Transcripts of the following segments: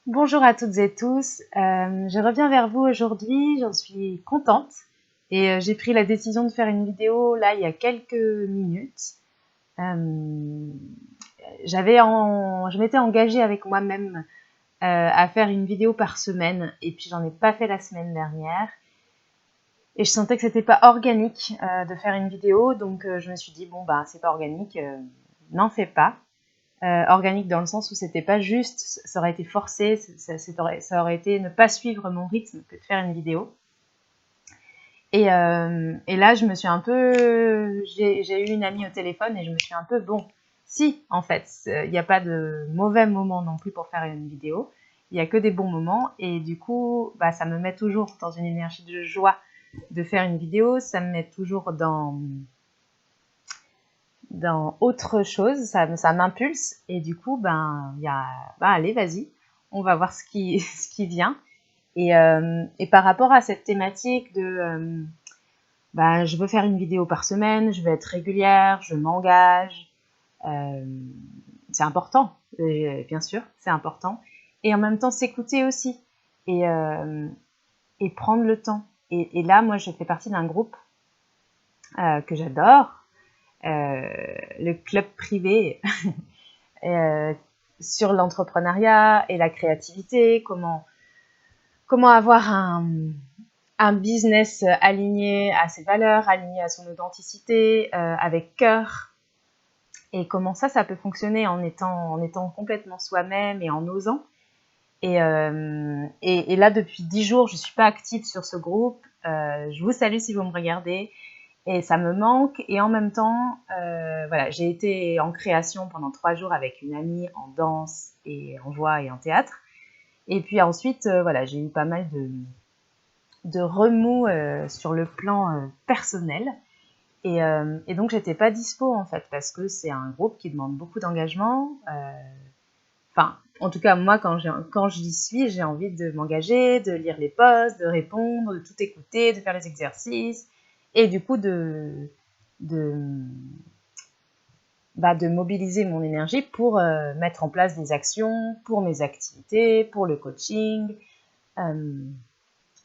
Bonjour à toutes et tous. Je reviens vers vous aujourd'hui. J'en suis contente et j'ai pris la décision de faire une vidéo là il y a quelques minutes. Euh, je m'étais engagée avec moi-même à faire une vidéo par semaine et puis j'en ai pas fait la semaine dernière et je sentais que c'était pas organique de faire une vidéo, donc je me suis dit bon bah c'est pas organique, n'en fais pas. Organique dans le sens où c'était pas juste, ça aurait été forcé, ça aurait été ne pas suivre mon rythme que de faire une vidéo. Et là, je me suis un peu, j'ai eu une amie au téléphone et je me suis un peu, bon, si, en fait, il n'y a pas de mauvais moment non plus pour faire une vidéo, il n'y a que des bons moments et du coup, bah, ça me met toujours dans une énergie de joie de faire une vidéo, ça me met toujours dans autre chose, ça m'impulse et du coup ben il y a allez vas-y, on va voir ce qui ce qui vient et par rapport à cette thématique de je veux faire une vidéo par semaine, je veux être régulière, je m'engage, euh, c'est important, bien sûr c'est important, et en même temps s'écouter aussi et et prendre le temps et là moi je fais partie d'un groupe que j'adore, le club privé euh, sur l'entrepreneuriat et la créativité, comment avoir un business aligné à ses valeurs, aligné à son authenticité, avec cœur, et comment ça peut fonctionner en étant complètement soi-même et en osant. Et là, depuis 10 jours, je ne suis pas active sur ce groupe. Je vous salue si vous me regardez. Et ça me manque. Et en même temps, voilà, j'ai été en création pendant 3 jours avec une amie en danse et en voix et en théâtre. Et puis ensuite, voilà, j'ai eu pas mal de remous sur le plan personnel. Et donc, j'étais pas dispo en fait, parce que c'est un groupe qui demande beaucoup d'engagement. Enfin, en tout cas, moi, quand j'y suis, j'ai envie de m'engager, de lire les posts, de répondre, de tout écouter, de faire les exercices, et du coup de, de mobiliser mon énergie pour mettre en place des actions, pour mes activités, pour le coaching, euh,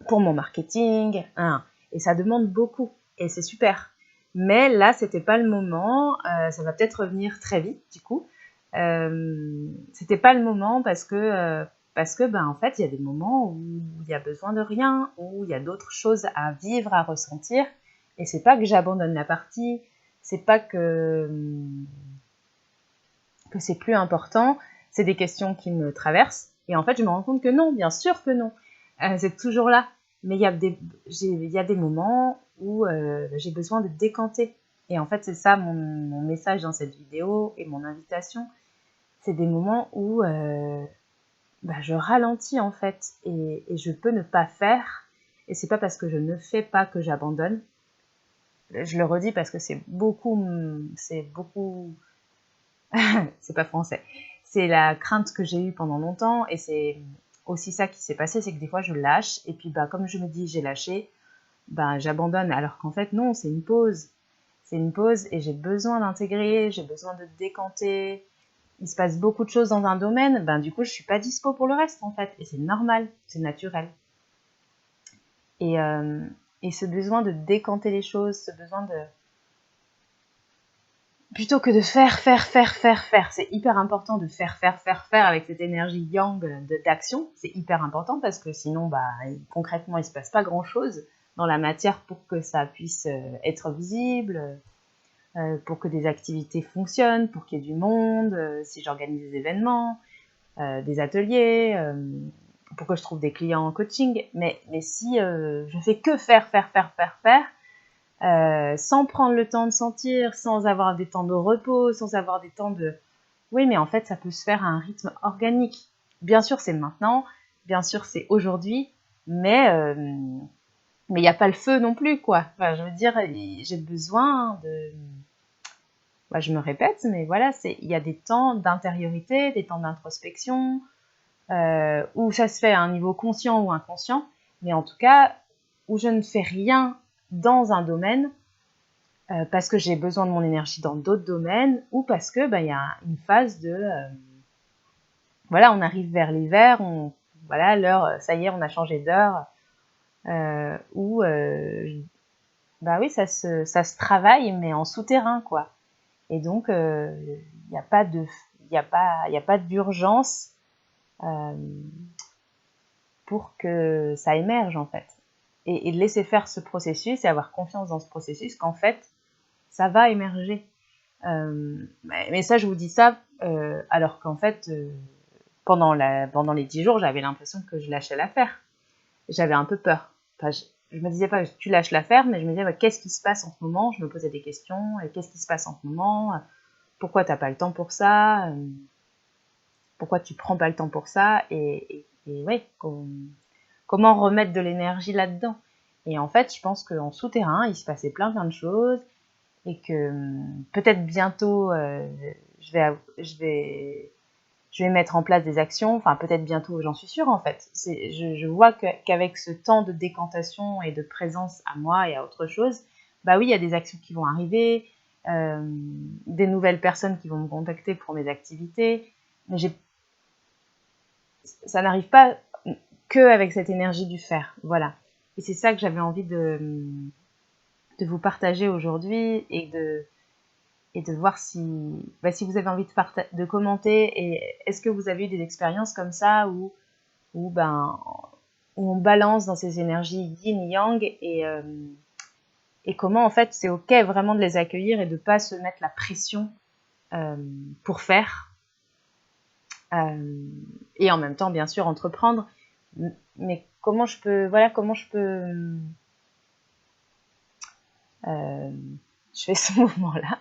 pour mon marketing. Hein. Et ça demande beaucoup, et c'est super. Mais là, c'était pas le moment. Ça va peut-être revenir très vite, du coup. C'était pas le moment parce que en fait, il y a des moments où il y a besoin de rien, où il y a d'autres choses à vivre, à ressentir. Et c'est pas que j'abandonne la partie, c'est pas que c'est plus important. C'est des questions qui me traversent. Et en fait, je me rends compte que non, bien sûr que non. C'est toujours là. Mais il y a des moments où j'ai besoin de décanter. Et en fait, c'est ça mon message dans cette vidéo et mon invitation. C'est des moments où je ralentis en fait et je peux ne pas faire. Et c'est pas parce que je ne fais pas que j'abandonne. Je le redis parce que c'est beaucoup, c'est pas français. C'est la crainte que j'ai eue pendant longtemps et c'est aussi ça qui s'est passé, c'est que des fois je lâche et puis comme je me dis j'ai lâché, j'abandonne alors qu'en fait non, c'est une pause. C'est une pause et j'ai besoin d'intégrer, j'ai besoin de décanter. Il se passe beaucoup de choses dans un domaine, du coup je suis pas dispo pour le reste en fait et c'est normal, c'est naturel. Et, euh, et ce besoin de décanter les choses, ce besoin de plutôt que de faire, c'est hyper important de faire avec cette énergie yang d'action. C'est hyper important parce que sinon, concrètement, il se passe pas grand chose dans la matière pour que ça puisse être visible, pour que des activités fonctionnent, pour qu'il y ait du monde, si j'organise des événements, des ateliers, pour que je trouve des clients en coaching. Mais si je fais que faire, sans prendre le temps de sentir, sans avoir des temps de repos, sans avoir des temps de... Oui, mais en fait, ça peut se faire à un rythme organique. Bien sûr, c'est maintenant, bien sûr, c'est aujourd'hui, mais il n'y a pas le feu non plus, quoi. Enfin, je veux dire, j'ai besoin de... je me répète, mais voilà, il y a des temps d'intériorité, des temps d'introspection, où ça se fait à un niveau conscient ou inconscient, mais en tout cas, où je ne fais rien dans un domaine, parce que j'ai besoin de mon énergie dans d'autres domaines ou parce que y a une phase voilà, on arrive vers l'hiver, voilà, l'heure, ça y est, on a changé d'heure, où, bah oui, ça se travaille, mais en souterrain, quoi. Et donc, il n'y a pas d'urgence pour que ça émerge, en fait. Et de laisser faire ce processus et avoir confiance dans ce processus qu'en fait, ça va émerger. Mais ça, je vous dis ça, alors qu'en fait, pendant les 10 jours, j'avais l'impression que je lâchais l'affaire. J'avais un peu peur. Enfin, je me disais pas que tu lâches l'affaire, mais je me disais, bah, qu'est-ce qui se passe en ce moment? Je me posais des questions. Qu'est-ce qui se passe en ce moment? Pourquoi t'as pas le temps pour ça? Pourquoi tu prends pas le temps pour ça? Et ouais, comment remettre de l'énergie là-dedans? Et en fait, je pense qu'en souterrain, il se passait plein de choses et que peut-être bientôt, je vais mettre en place des actions, enfin peut-être bientôt, j'en suis sûre en fait. Je vois qu'avec ce temps de décantation et de présence à moi et à autre chose, bah oui, il y a des actions qui vont arriver, des nouvelles personnes qui vont me contacter pour mes activités, mais ça n'arrive pas que avec cette énergie du faire, voilà. Et c'est ça que j'avais envie de vous partager aujourd'hui et de voir si vous avez envie de commenter et est-ce que vous avez eu des expériences comme ça où on balance dans ces énergies yin-yang et comment en fait c'est ok vraiment de les accueillir et de ne pas se mettre la pression pour faire et en même temps bien sûr entreprendre, mais comment je peux je fais ce mouvement là,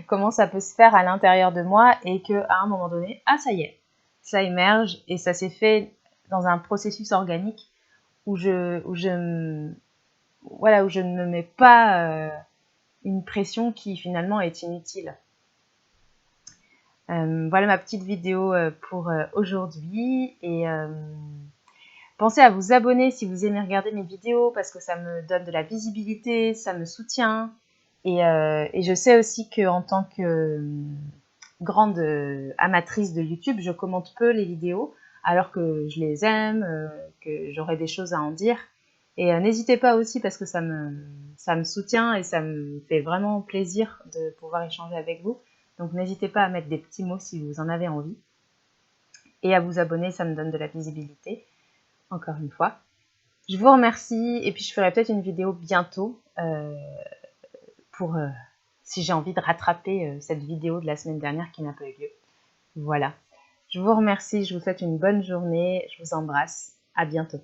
comment ça peut se faire à l'intérieur de moi et qu'à un moment donné, ça y est, ça émerge et ça s'est fait dans un processus organique où je ne me mets pas une pression qui finalement est inutile. Voilà ma petite vidéo pour aujourd'hui et pensez à vous abonner si vous aimez regarder mes vidéos parce que ça me donne de la visibilité, ça me soutient et je sais aussi qu'en tant que grande amatrice de YouTube, je commente peu les vidéos alors que je les aime, que j'aurais des choses à en dire. Et n'hésitez pas aussi parce que ça me soutient et ça me fait vraiment plaisir de pouvoir échanger avec vous. Donc n'hésitez pas à mettre des petits mots si vous en avez envie. Et à vous abonner, ça me donne de la visibilité, encore une fois. Je vous remercie et puis je ferai peut-être une vidéo bientôt pour si j'ai envie de rattraper cette vidéo de la semaine dernière qui n'a pas eu lieu. Voilà. Je vous remercie, je vous souhaite une bonne journée, je vous embrasse, à bientôt.